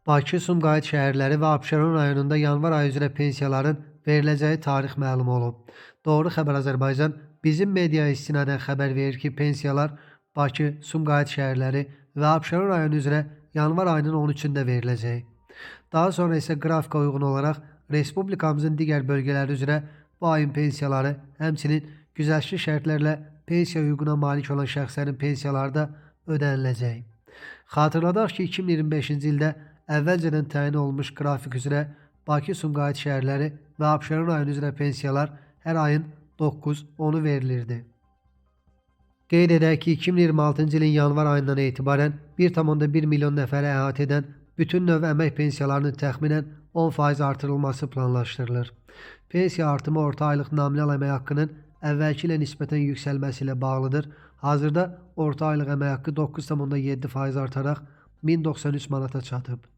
Bakı, Sumqayıt şəhərləri və Abşeron rayonunda yanvar ayı üzrə pensiyaların veriləcəyi tarix məlum olub. Doğru Xəbər Azərbaycan bizim mediaya istinadən xəbər verir ki, pensiyalar Bakı, Sumqayıt şəhərləri və Abşeron rayonu üzrə yanvar ayının 13-də veriləcək. Daha sonra isə qrafika uyğun olaraq respublikamızın digər bölgələri üzrə bu ayın pensiyaları, həmçinin güzəştli şərtlərlə pensiya hüququna malik olan şəxslərin pensiyaları da ödəniləcək. Xatırladaq ki, 2025-ci ildə əvvəlcədən təyin olunmuş qrafik üzrə Bakı, Sumqayıt şəhərləri və Abşeron rayonu üzrə pensiyalar hər ayın 9-10-u verilirdi. Qeyd edək ki, 2026-cı ilin yanvar ayından etibarən 1,1 milyon nəfəri əhatə edən bütün növ əmək pensiyalarının təxminən 10% artırılması planlaşdırılır. Pensiya artımı orta aylıq nominal əmək haqqının əvvəlki ilə nisbətən yüksəlməsi ilə bağlıdır. Hazırda orta aylıq əmək haqqı 9,7% artaraq 1093 manata çatıb.